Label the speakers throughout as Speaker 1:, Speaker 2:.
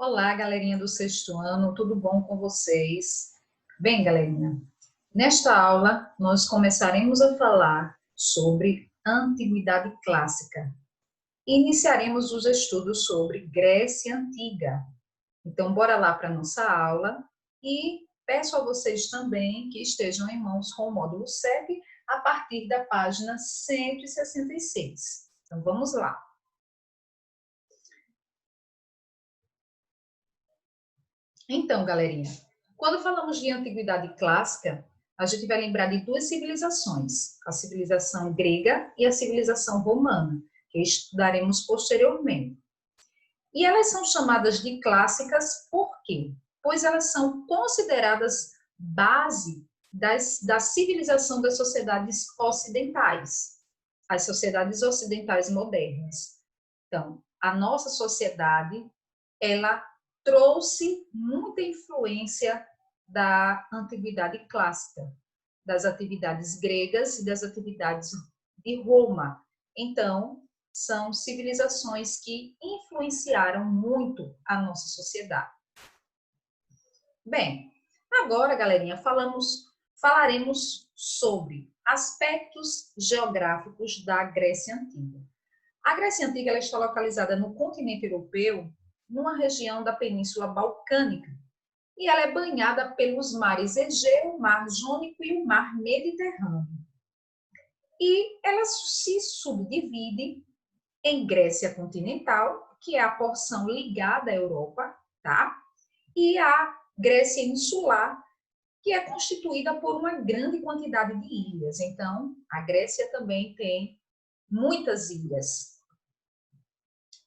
Speaker 1: Olá, galerinha do sexto ano, tudo bom com vocês? Bem, galerinha, nesta aula nós começaremos a falar sobre Antiguidade Clássica. Iniciaremos os estudos sobre Grécia Antiga. Então, bora lá para a nossa aula e peço a vocês também que estejam em mãos com o módulo 7 a partir da página 166. Então, vamos lá. Então, galerinha, quando falamos de antiguidade clássica, a gente vai lembrar de duas civilizações, a civilização grega e a civilização romana, que estudaremos posteriormente. E elas são chamadas de clássicas por quê? Pois elas são consideradas base da civilização das sociedades ocidentais, as sociedades ocidentais modernas. Então, a nossa sociedade, ela trouxe muita influência da antiguidade clássica, das atividades gregas e das atividades de Roma. Então, são civilizações que influenciaram muito a nossa sociedade. Bem, agora, galerinha, falaremos sobre aspectos geográficos da Grécia Antiga. A Grécia Antiga ela está localizada no continente europeu, numa região da Península Balcânica, e ela é banhada pelos mares Egeu, Mar Jônico e o Mar Mediterrâneo. E ela se subdivide em Grécia continental, que é a porção ligada à Europa, tá? E a Grécia insular, que é constituída por uma grande quantidade de ilhas. Então, a Grécia também tem muitas ilhas.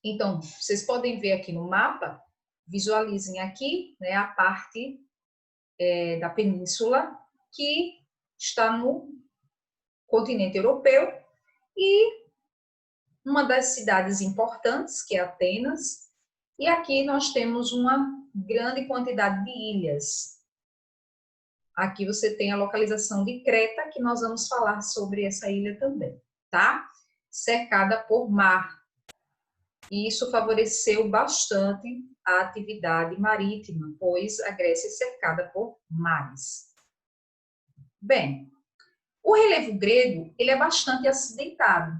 Speaker 1: Então, vocês podem ver aqui no mapa, visualizem aqui, né, a parte da península que está no continente europeu e uma das cidades importantes, que é Atenas, e aqui nós temos uma grande quantidade de ilhas. Aqui você tem a localização de Creta, que nós vamos falar sobre essa ilha também, tá? Cercada por mar. E isso favoreceu bastante a atividade marítima, pois a Grécia é cercada por mares. Bem, o relevo grego ele é bastante acidentado,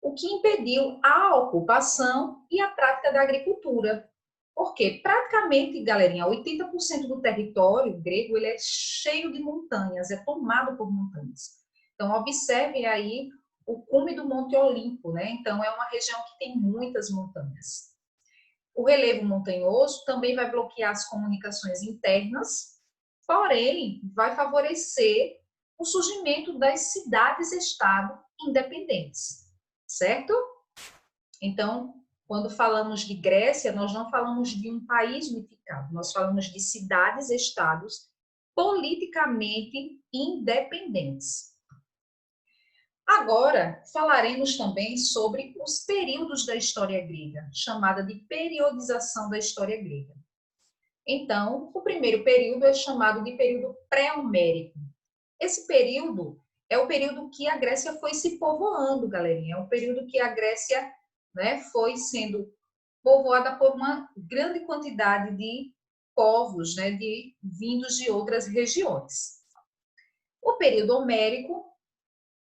Speaker 1: o que impediu a ocupação e a prática da agricultura. Porque praticamente, galerinha, 80% do território grego ele é cheio de montanhas, é tomado por montanhas. Então, observem aí o cume do Monte Olimpo, né? Então, é uma região que tem muitas montanhas. O relevo montanhoso também vai bloquear as comunicações internas, porém, vai favorecer o surgimento das cidades-estado independentes, certo? Então, quando falamos de Grécia, nós não falamos de um país unificado, nós falamos de cidades-estados politicamente independentes. Agora, falaremos também sobre os períodos da história grega, chamada de periodização da história grega. Então, o primeiro período é chamado de período pré-homérico. Esse período é o período que a Grécia foi se povoando, galerinha. É um período que a Grécia, né, foi sendo povoada por uma grande quantidade de povos, né, vindos de outras regiões. O período homérico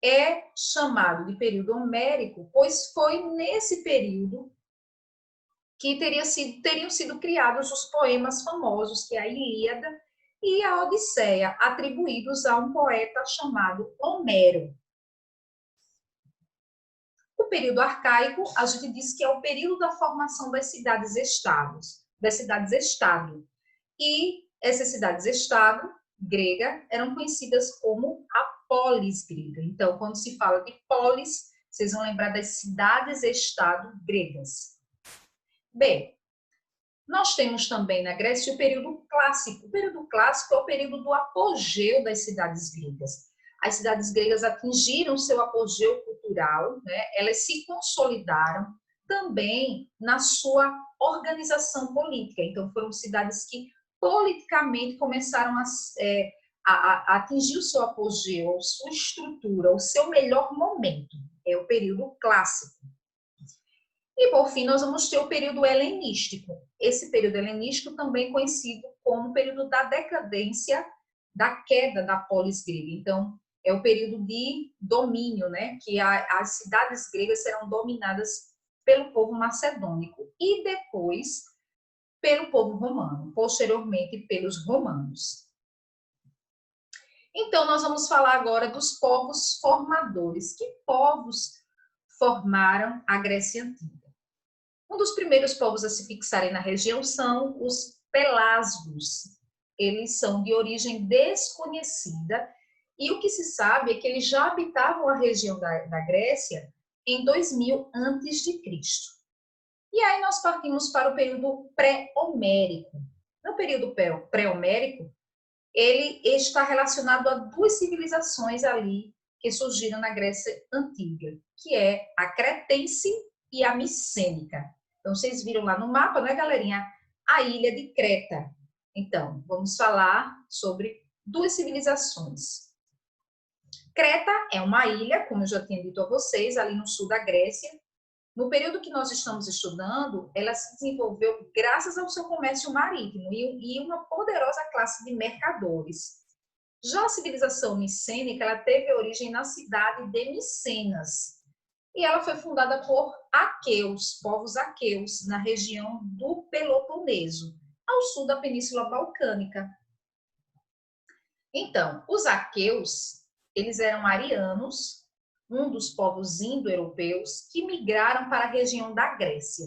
Speaker 1: é chamado de período homérico, pois foi nesse período que teriam sido criados os poemas famosos, que é a Ilíada e a Odisseia, atribuídos a um poeta chamado Homero. O período arcaico, a gente diz que é o período da formação das cidades-estado. E essas cidades-estado grega eram conhecidas como a polis grega. Então, quando se fala de polis, vocês vão lembrar das cidades-estado gregas. Bem, nós temos também na Grécia o período clássico. O período clássico é o período do apogeu das cidades gregas. As cidades gregas atingiram seu apogeu cultural, né? Elas se consolidaram também na sua organização política. Então, foram cidades que politicamente começaram a atingir o seu apogeu, a sua estrutura, o seu melhor momento. É o período clássico. E, por fim, nós vamos ter o período helenístico. Esse período helenístico também conhecido como período da decadência, da queda da polis grega. Então, é o período de domínio, né? Que as cidades gregas serão dominadas pelo povo macedônico e depois pelo povo romano, posteriormente pelos romanos. Então, nós vamos falar agora dos povos formadores. Que povos formaram a Grécia Antiga? Um dos primeiros povos a se fixarem na região são os pelasgos. Eles são de origem desconhecida e o que se sabe é que eles já habitavam a região da Grécia em 2000 a.C. E aí nós partimos para o período pré-homérico. No período pré-homérico, ele está relacionado a duas civilizações ali que surgiram na Grécia Antiga, que é a cretense e a micênica. Então, vocês viram lá no mapa, né, galerinha? A ilha de Creta. Então, vamos falar sobre duas civilizações. Creta é uma ilha, como eu já tinha dito a vocês, ali no sul da Grécia. No período que nós estamos estudando, ela se desenvolveu graças ao seu comércio marítimo e uma poderosa classe de mercadores. Já a civilização micênica, ela teve origem na cidade de Micenas. E ela foi fundada por aqueus, povos aqueus, na região do Peloponeso, ao sul da Península Balcânica. Então, os aqueus, eles eram arianos, um dos povos indo-europeus que migraram para a região da Grécia.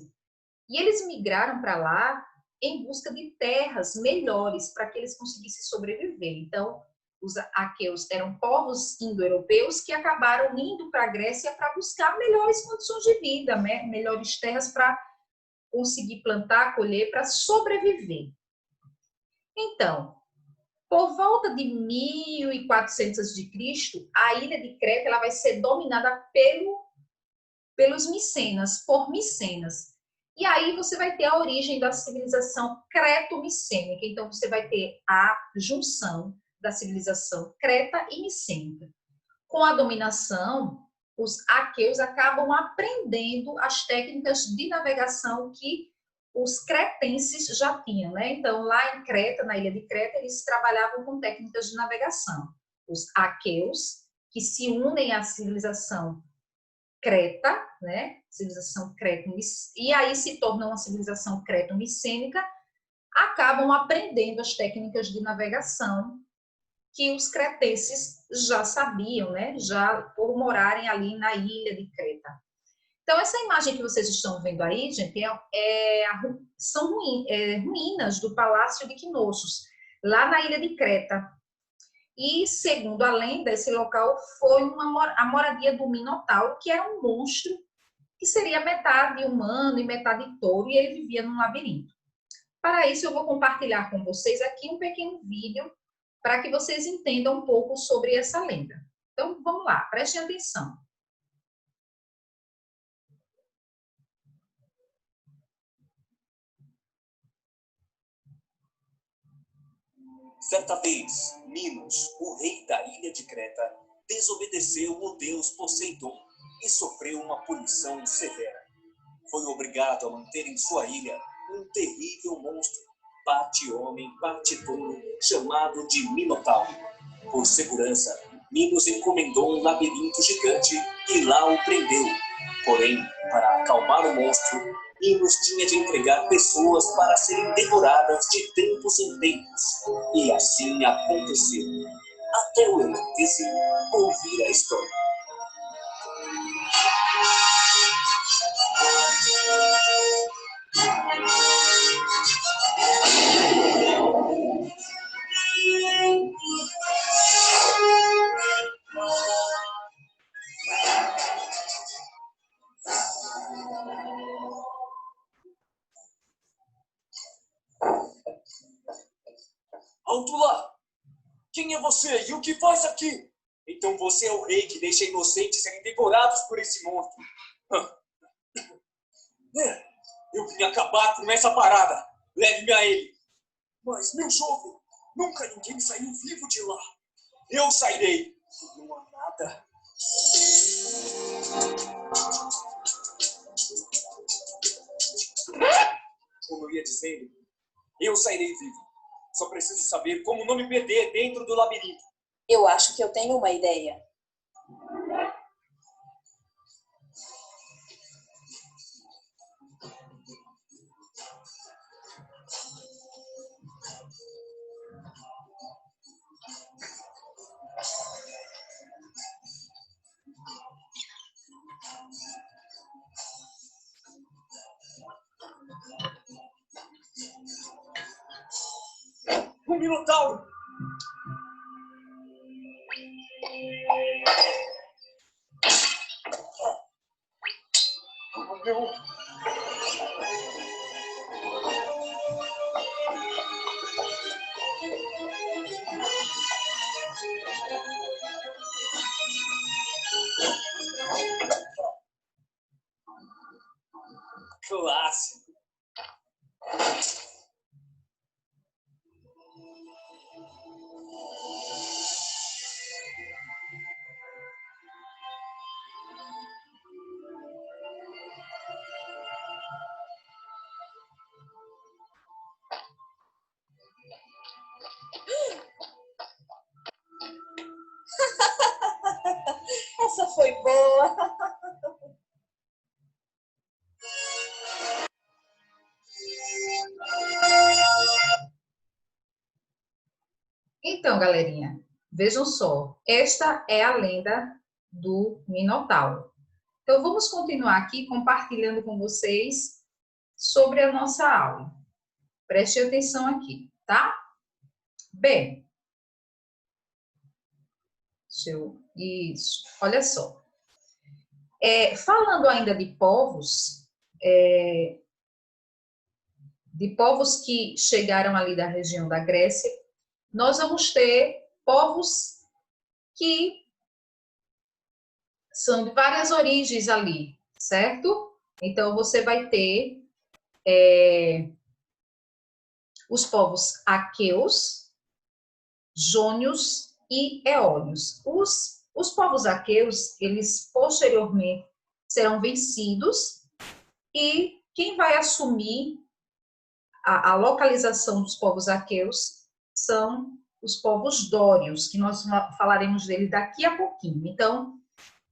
Speaker 1: E eles migraram para lá em busca de terras melhores para que eles conseguissem sobreviver. Então, os aqueus eram povos indo-europeus que acabaram indo para a Grécia para buscar melhores condições de vida, né? Melhores terras para conseguir plantar, colher, para sobreviver. Então, por volta de 1400 a.C., a ilha de Creta ela vai ser dominada pelos micenas, por micenas. E aí você vai ter a origem da civilização creto-micênica. Então, você vai ter a junção da civilização creta e micênica. Com a dominação, os aqueus acabam aprendendo as técnicas de navegação que os cretenses já tinham, né? Então, lá em Creta, na ilha de Creta, eles trabalhavam com técnicas de navegação. Os aqueus, que se unem à civilização Creta, né? Civilização creto, e aí se tornam uma civilização creto-micênica, acabam aprendendo as técnicas de navegação que os cretenses já sabiam, né? Já por morarem ali na ilha de Creta. Então, essa imagem que vocês estão vendo aí, gente, são ruínas do Palácio de Knossos, lá na ilha de Creta. E, segundo a lenda, esse local foi a moradia do Minotauro, que era um monstro que seria metade humano e metade touro, e ele vivia num labirinto. Para isso, eu vou compartilhar com vocês aqui um pequeno vídeo para que vocês entendam um pouco sobre essa lenda. Então, vamos lá, prestem atenção.
Speaker 2: Certa vez, Minos, o rei da ilha de Creta, desobedeceu o deus Poseidon e sofreu uma punição severa. Foi obrigado a manter em sua ilha um terrível monstro, parte homem, parte touro, chamado de Minotauro. Por segurança, Minos encomendou um labirinto gigante e lá o prendeu. Porém, para acalmar o monstro, Minos tinha de entregar pessoas para serem devoradas de tempos em tempos. E assim aconteceu. Até o Eurídice ouvir a história. Alto lá! Quem é você e o que faz aqui? Então você é o rei que deixa inocentes serem devorados por esse monstro. Eu vim acabar com essa parada. Leve-me a ele. Mas, meu jovem, nunca ninguém saiu vivo de lá. Eu sairei. Não há nada. Como eu ia dizendo, eu sairei vivo. Só preciso saber como não me perder dentro do labirinto.
Speaker 3: Eu acho que eu tenho uma ideia.
Speaker 2: O Minotauro! Oh, meu... Clássico.
Speaker 3: Essa foi boa.
Speaker 1: Então, galerinha, vejam só, esta é a lenda do Minotauro. Então, vamos continuar aqui compartilhando com vocês sobre a nossa aula. Preste atenção aqui, tá? Bem, isso, olha só. Falando ainda de povos que chegaram ali da região da Grécia, nós vamos ter povos que são de várias origens ali, certo? Então, você vai ter os povos aqueus, jônios e eólios. Os povos aqueus, eles posteriormente serão vencidos e quem vai assumir a localização dos povos aqueus são os povos dórios, que nós falaremos dele daqui a pouquinho. Então,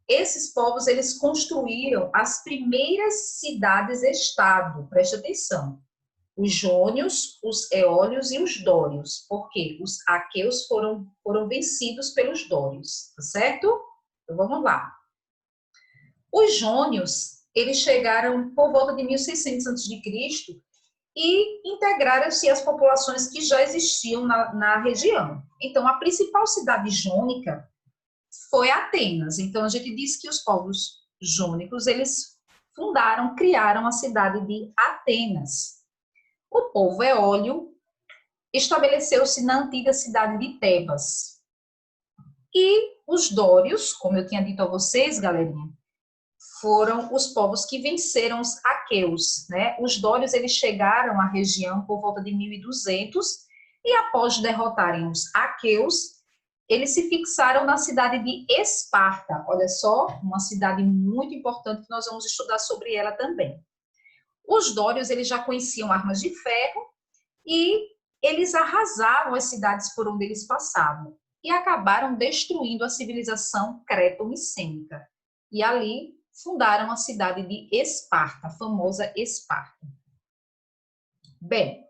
Speaker 1: esses povos, eles construíram as primeiras cidades-estado, preste atenção. Os jônios, os eólios e os dórios, porque os aqueus foram vencidos pelos dórios, tá certo? Então, vamos lá. Os jônios, eles chegaram por volta de 1600 a.C. e integraram-se às populações que já existiam na região. Então, a principal cidade jônica foi Atenas. Então, a gente diz que os povos jônicos, eles criaram a cidade de Atenas. O povo eólio estabeleceu-se na antiga cidade de Tebas. E os dórios, como eu tinha dito a vocês, galerinha, foram os povos que venceram os aqueus, né? Os dórios, eles chegaram à região por volta de 1200 e após derrotarem os aqueus, eles se fixaram na cidade de Esparta. Olha só, uma cidade muito importante que nós vamos estudar sobre ela também. Os dórios, eles já conheciam armas de ferro e eles arrasaram as cidades por onde eles passavam e acabaram destruindo a civilização creto-micênica. E ali fundaram a cidade de Esparta, a famosa Esparta. Bem,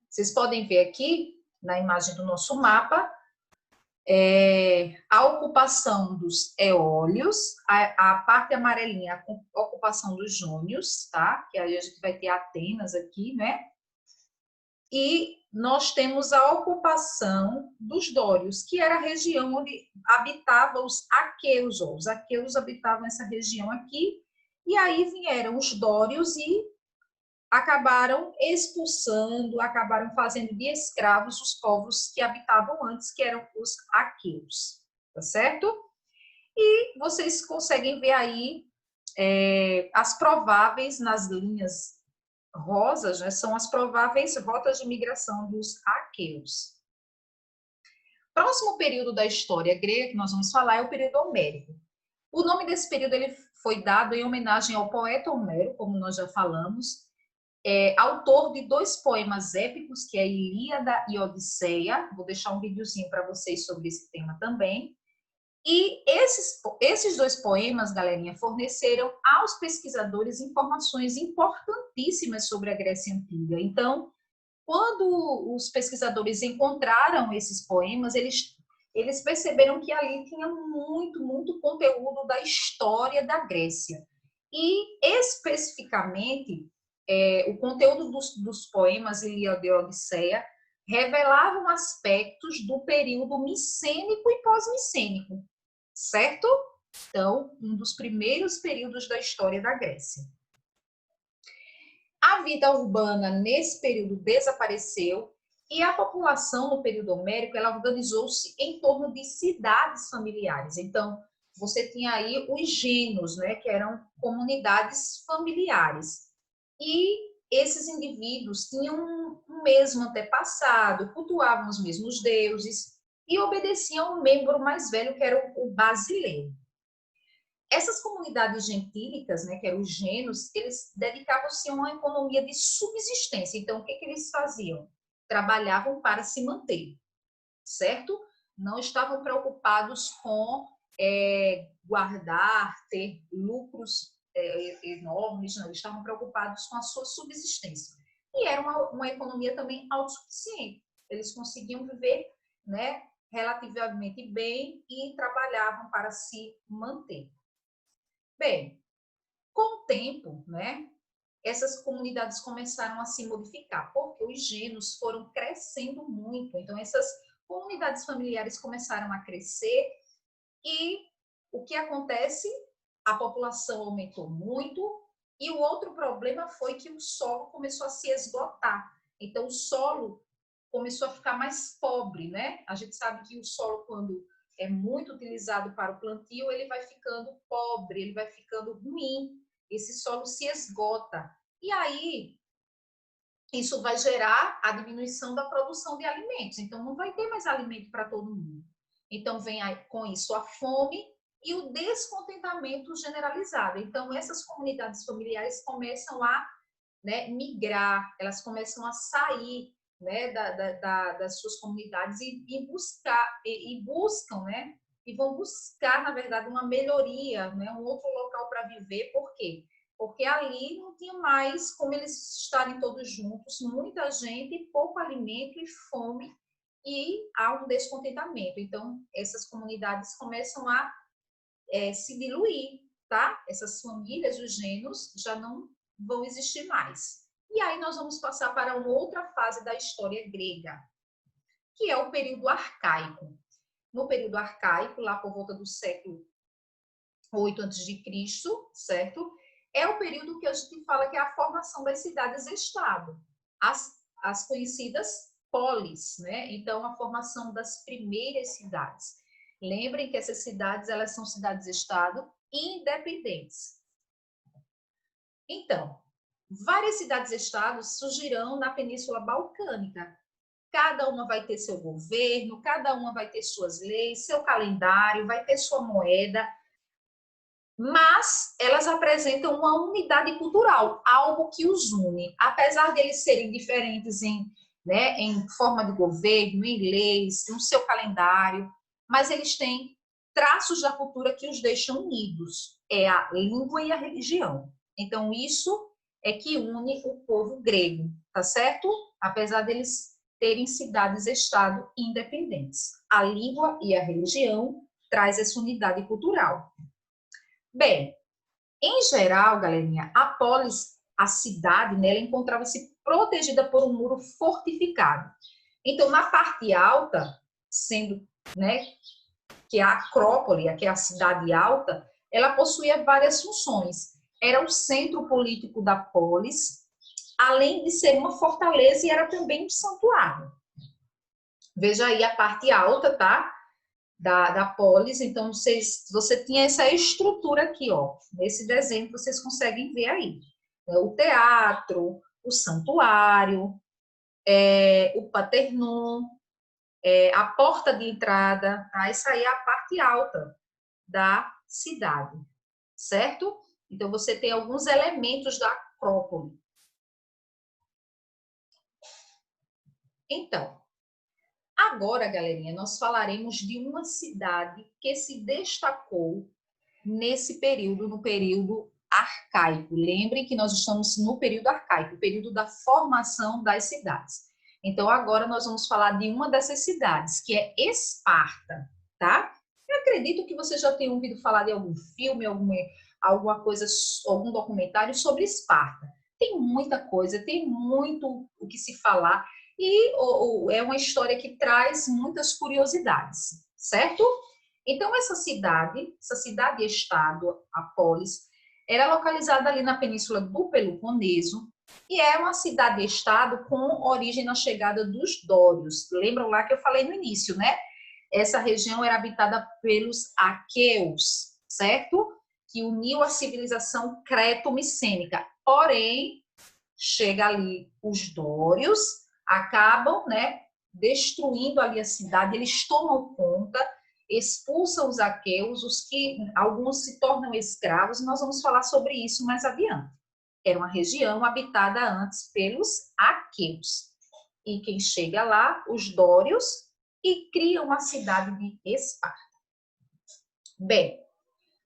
Speaker 1: vocês podem ver aqui na imagem do nosso mapa a ocupação dos eólios, a parte amarelinha, a ocupação dos jônios, tá? Que aí a gente vai ter Atenas aqui, né? E nós temos a ocupação dos dórios, que era a região onde habitavam os aqueus. Os aqueus habitavam essa região aqui, e aí vieram os dórios e acabaram expulsando, acabaram fazendo de escravos os povos que habitavam antes, que eram os aqueus, tá certo? E vocês conseguem ver aí as prováveis, nas linhas rosas, né, são as prováveis rotas de migração dos aqueus. Próximo período da história grega que nós vamos falar é o período homérico. O nome desse período ele foi dado em homenagem ao poeta Homero, como nós já falamos, autor de 2 poemas épicos, que é Ilíada e Odisseia. Vou deixar um videozinho para vocês sobre esse tema também. E esses 2 poemas, galerinha, forneceram aos pesquisadores informações importantíssimas sobre a Grécia Antiga. Então, quando os pesquisadores encontraram esses poemas, eles perceberam que ali tinha muito conteúdo da história da Grécia. E, especificamente, o conteúdo dos poemas Ilíada e Odisseia revelavam aspectos do período micênico e pós-micênico, certo? Então, um dos primeiros períodos da história da Grécia. A vida urbana nesse período desapareceu e a população no período homérico ela organizou-se em torno de cidades familiares. Então, você tinha aí os genos, né, que eram comunidades familiares. E esses indivíduos tinham um mesmo antepassado, cultuavam os mesmos deuses e obedeciam ao membro mais velho, que era o basileiro. Essas comunidades gentílicas, né, que eram os genos, eles dedicavam-se a uma economia de subsistência. Então, o que eles faziam? Trabalhavam para se manter, certo? Não estavam preocupados com guardar, ter lucros enormes, não. Eles estavam preocupados com a sua subsistência. E era uma economia também autossuficiente. Eles conseguiam viver, né, relativamente bem e trabalhavam para se manter. Bem, com o tempo, né, essas comunidades começaram a se modificar, porque os genos foram crescendo muito. Então, essas comunidades familiares começaram a crescer e o que acontece? A população aumentou muito e o outro problema foi que o solo começou a se esgotar. Então, o solo começou a ficar mais pobre, né? A gente sabe que o solo, quando é muito utilizado para o plantio, ele vai ficando pobre, ele vai ficando ruim, esse solo se esgota. E aí, isso vai gerar a diminuição da produção de alimentos. Então, não vai ter mais alimento para todo mundo. Então, vem aí, com isso a fome e o descontentamento generalizado. Então, essas comunidades familiares começam a, né, migrar, elas começam a sair, né, das suas comunidades buscam, né, e vão buscar, na verdade, uma melhoria, né, um outro local para viver. Por quê? Porque ali não tinha mais como eles estarem todos juntos, muita gente, pouco alimento e fome, e há um descontentamento. Então, essas comunidades começam a se diluir, tá? Essas famílias, os gêneros, já não vão existir mais. E aí nós vamos passar para uma outra fase da história grega, que é o período arcaico. No período arcaico, lá por volta do século 8 a.C., certo? É o período que a gente fala que é a formação das cidades-estado, as conhecidas polis, né? Então, a formação das primeiras cidades. Lembrem que essas cidades, elas são cidades-estado independentes. Então, várias cidades-estados surgirão na Península Balcânica. Cada uma vai ter seu governo, cada uma vai ter suas leis, seu calendário, vai ter sua moeda, mas elas apresentam uma unidade cultural, algo que os une. Apesar de eles serem diferentes em forma de governo, em leis, no seu calendário, mas eles têm traços da cultura que os deixam unidos. É a língua e a religião. Então, isso é que une o povo grego, tá certo? Apesar deles terem cidades-estado independentes. A língua e a religião traz essa unidade cultural. Bem, em geral, galerinha, a polis, a cidade, né, ela encontrava-se protegida por um muro fortificado. Então, na parte alta, sendo, né, que é a Acrópole, que é a cidade alta, ela possuía várias funções. Era o centro político da polis, além de ser uma fortaleza, e era também um santuário. Veja aí a parte alta, tá? Da polis. Então, você tinha essa estrutura aqui, ó. Nesse desenho vocês conseguem ver aí. O teatro, o santuário, o paternum, a porta de entrada, tá? Essa aí é a parte alta da cidade, certo? Então, você tem alguns elementos da Acrópole. Então, agora, galerinha, nós falaremos de uma cidade que se destacou nesse período, no período arcaico. Lembrem que nós estamos no período arcaico, o período da formação das cidades. Então, agora nós vamos falar de uma dessas cidades, que é Esparta, tá? Eu acredito que você já tenha ouvido falar de algum filme, alguma coisa, algum documentário sobre Esparta. Tem muita coisa, tem muito o que se falar, e é uma história que traz muitas curiosidades, certo? Então, essa cidade-estado, a polis, era localizada ali na península do Peloponeso e é uma cidade-estado com origem na chegada dos dórios. Lembram lá que eu falei no início, né? Essa região era habitada pelos aqueus, certo? Que uniu a civilização creto-micênica. Porém, chega ali os dórios, acabam, né, destruindo ali a cidade, eles tomam conta, expulsam os aqueus, alguns se tornam escravos, e nós vamos falar sobre isso mais adiante. Era uma região habitada antes pelos aqueus. E quem chega lá, os dórios, e criam a cidade de Esparta. Bem,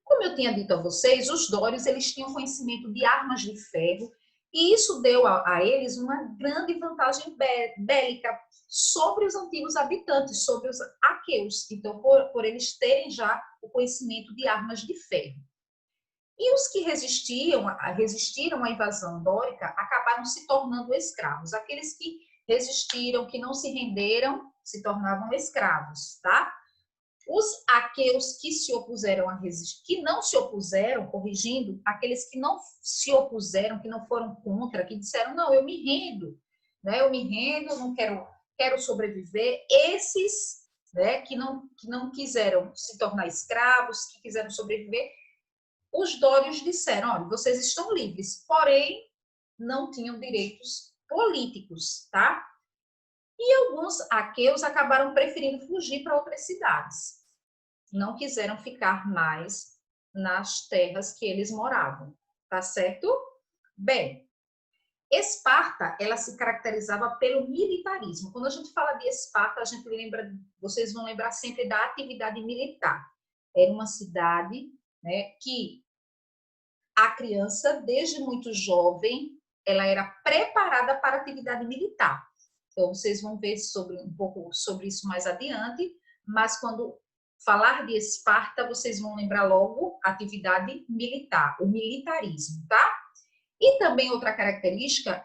Speaker 1: como eu tinha dito a vocês, os dórios eles tinham conhecimento de armas de ferro, e isso deu a eles uma grande vantagem bélica sobre os antigos habitantes, sobre os aqueus. Então, por eles terem já o conhecimento de armas de ferro. E os que resistiram à invasão dórica acabaram se tornando escravos. Aqueles que resistiram, que não se renderam, se tornavam escravos, tá? Os aqueus que se opuseram a resistir, que não se opuseram, corrigindo, aqueles que não se opuseram, que não foram contra, que disseram, não, eu me rendo, né? Eu me rendo, não quero sobreviver. Esses, né, que não quiseram se tornar escravos, que quiseram sobreviver, os dórios disseram, olha, vocês estão livres, porém não tinham direitos políticos, tá? E alguns aqueus acabaram preferindo fugir para outras cidades. Não quiseram ficar mais nas terras que eles moravam, tá certo? Bem, Esparta, ela se caracterizava pelo militarismo. Quando a gente fala de Esparta, a gente lembra, vocês vão lembrar sempre da atividade militar. Era uma cidade, né, que a criança, desde muito jovem, ela era preparada para a atividade militar. Então, vocês vão ver um pouco sobre isso mais adiante, mas quando falar de Esparta, vocês vão lembrar logo a atividade militar, o militarismo, tá? E também outra característica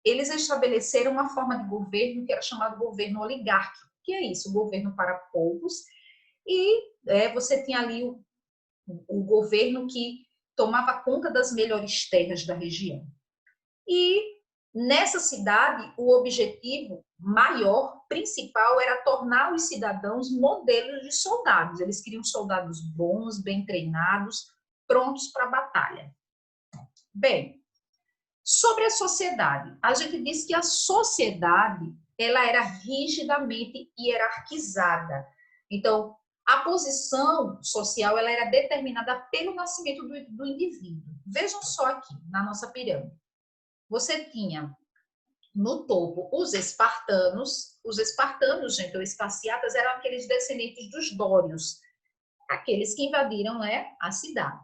Speaker 1: eles estabeleceram uma forma de governo que era chamado governo oligárquico. Que é isso? O governo para poucos. E você tinha ali o governo que tomava conta das melhores terras da região. E nessa cidade, o objetivo maior, principal, era tornar os cidadãos modelos de soldados. Eles queriam soldados bons, bem treinados, prontos para a batalha. Bem, sobre a sociedade, a gente diz que a sociedade ela era rigidamente hierarquizada. Então, a posição social ela era determinada pelo nascimento do indivíduo. Vejam só aqui, na nossa pirâmide. Você tinha no topo os espartanos, gente, ou esparciatas, eram aqueles descendentes dos dórios, aqueles que invadiram, né, a cidade.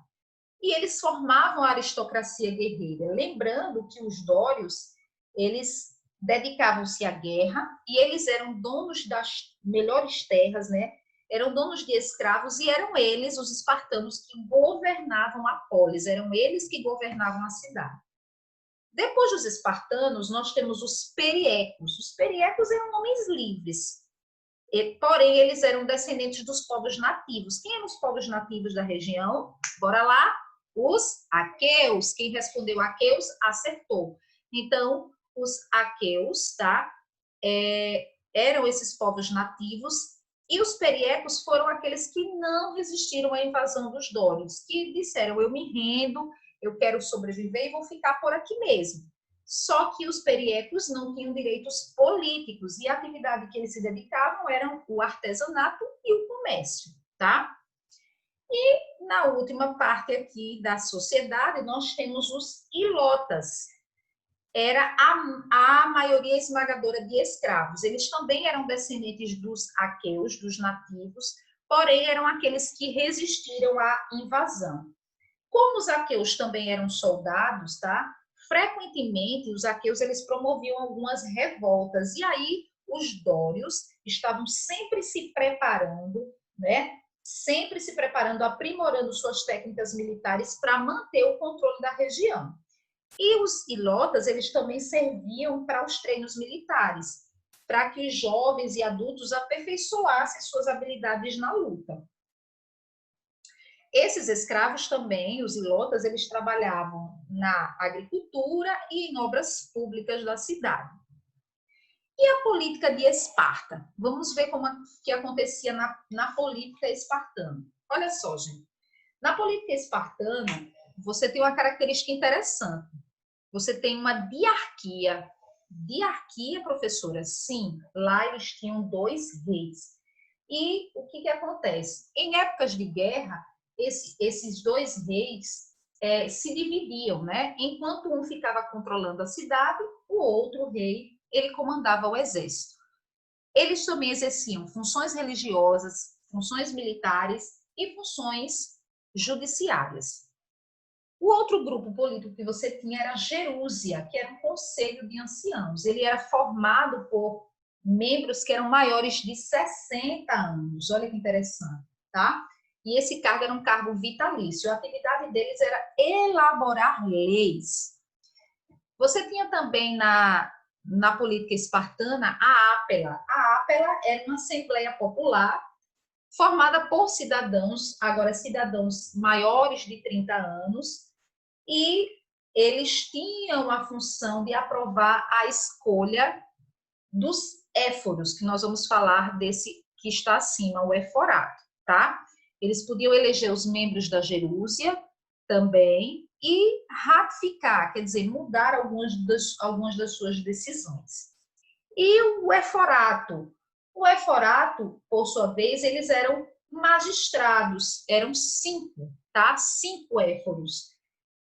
Speaker 1: E eles formavam a aristocracia guerreira. Lembrando que os dórios, eles dedicavam-se à guerra e eles eram donos das melhores terras, né? Eram donos de escravos e eram eles, os espartanos, que governavam a polis, eram eles que governavam a cidade. Depois dos espartanos, nós temos os periecos. Os periecos eram homens livres, porém eles eram descendentes dos povos nativos. Quem eram os povos nativos da região? Bora lá? Os aqueus. Quem respondeu aqueus, acertou. Então, os aqueus, tá? Eram esses povos nativos, e os periecos foram aqueles que não resistiram à invasão dos dórios, que disseram, eu me rendo, eu quero sobreviver e vou ficar por aqui mesmo. Só que os periecos não tinham direitos políticos e a atividade que eles se dedicavam eram o artesanato e o comércio, tá? E na última parte aqui da sociedade, nós temos os ilotas. era a maioria esmagadora de escravos. Eles também eram descendentes dos aqueus, dos nativos, porém eram aqueles que resistiram à invasão. Como os aqueus também eram soldados, tá? Frequentemente os aqueus eles promoviam algumas revoltas e aí os dórios estavam sempre se preparando, né? Sempre se preparando, aprimorando suas técnicas militares para manter o controle da região. E os ilotas, eles também serviam para os treinos militares, para que os jovens e adultos aperfeiçoassem suas habilidades na luta. Esses escravos também, os ilotas, eles trabalhavam na agricultura e em obras públicas da cidade. E a política de Esparta? Vamos ver como que acontecia na política espartana. Olha só, gente. Na política espartana, você tem uma característica interessante. Você tem uma diarquia. Diarquia, professora? Sim, lá eles tinham 2 reis. E o que acontece? Em épocas de guerra, esses 2 reis se dividiam, né? Enquanto um ficava controlando a cidade, o outro rei, ele comandava o exército. Eles também exerciam funções religiosas, funções militares e funções judiciárias. O outro grupo político que você tinha era a Gerúsia, que era um conselho de anciãos. Ele era formado por membros que eram maiores de 60 anos. Olha que interessante, tá? E esse cargo era um cargo vitalício. A atividade deles era elaborar leis. Você tinha também na política espartana a Ápela. A Ápela era uma assembleia popular formada por cidadãos, agora cidadãos maiores de 30 anos, e eles tinham a função de aprovar a escolha dos éforos, que nós vamos falar desse que está acima, o eforato, tá? Eles podiam eleger os membros da Gerúsia também e ratificar, quer dizer, mudar algumas das suas decisões. E o eforato? O eforato, por sua vez, eles eram magistrados, eram 5, tá? 5 éforos.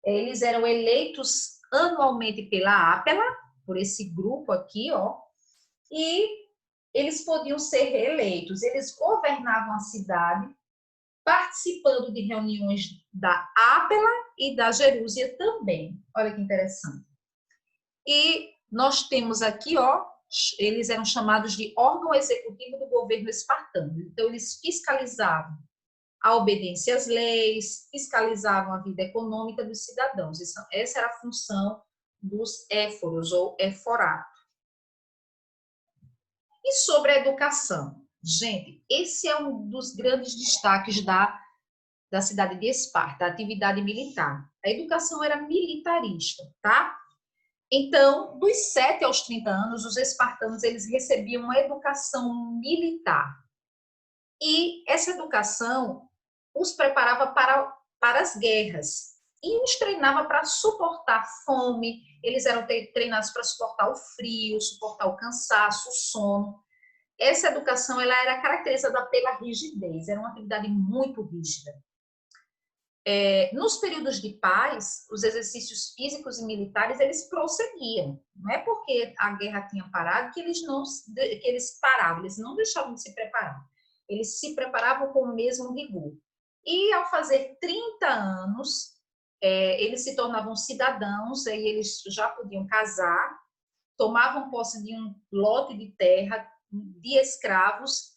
Speaker 1: Eles eram eleitos anualmente pela Ápela, por esse grupo aqui, ó, e eles podiam ser reeleitos. Eles governavam a cidade, participando de reuniões da Ápela e da Gerúsia também. Olha que interessante. E nós temos aqui, ó, eles eram chamados de órgão executivo do governo espartano. Então, eles fiscalizavam a obediência às leis, fiscalizavam a vida econômica dos cidadãos. Essa era a função dos éforos ou eforato. E sobre a educação? Gente, esse é um dos grandes destaques da cidade de Esparta, a atividade militar. A educação era militarista, tá? Então, dos 7 aos 30 anos, os espartanos eles recebiam uma educação militar. E essa educação os preparava para as guerras e os treinava para suportar fome, eles eram treinados para suportar o frio, suportar o cansaço, o sono. Essa educação ela era caracterizada pela rigidez, era uma atividade muito rígida. Nos períodos de paz, os exercícios físicos e militares eles prosseguiam. Não é porque a guerra tinha parado que eles paravam, eles não deixavam de se preparar. Eles se preparavam com o mesmo rigor. E ao fazer 30 anos, eles se tornavam cidadãos, aí eles já podiam casar, tomavam posse de um lote de terra, de escravos,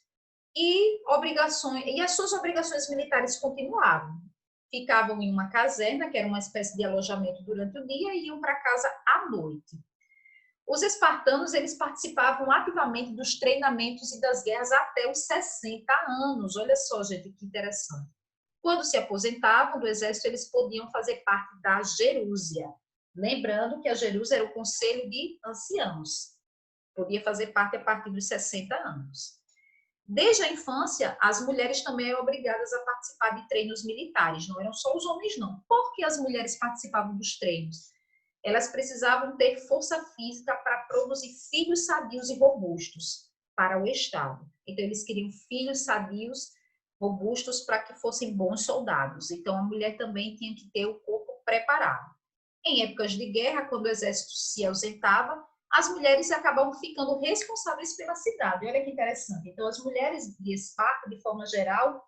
Speaker 1: e as suas obrigações militares continuavam. Ficavam em uma caserna, que era uma espécie de alojamento durante o dia, e iam para casa à noite. Os espartanos, eles participavam ativamente dos treinamentos e das guerras até os 60 anos. Olha só, gente, que interessante. Quando se aposentavam do exército, eles podiam fazer parte da Gerúsia. Lembrando que a Gerúsia era o conselho de anciãos. Podia fazer parte a partir dos 60 anos. Desde a infância, as mulheres também eram obrigadas a participar de treinos militares. Não eram só os homens, não. Por que as mulheres participavam dos treinos? Elas precisavam ter força física para produzir filhos sadios e robustos para o Estado. Então, eles queriam filhos sadios, robustos, para que fossem bons soldados. Então, a mulher também tinha que ter o corpo preparado. Em épocas de guerra, quando o exército se ausentava, as mulheres acabavam ficando responsáveis pela cidade. Olha que interessante. Então, as mulheres de Esparta, de forma geral,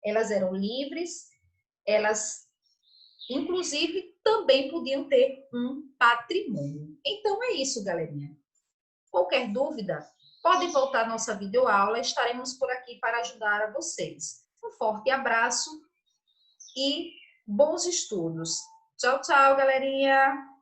Speaker 1: elas eram livres, elas, inclusive, também podiam ter um patrimônio. Então, é isso, galerinha. Qualquer dúvida, pode voltar à nossa videoaula, estaremos por aqui para ajudar a vocês. Um forte abraço e bons estudos. Tchau, tchau, galerinha!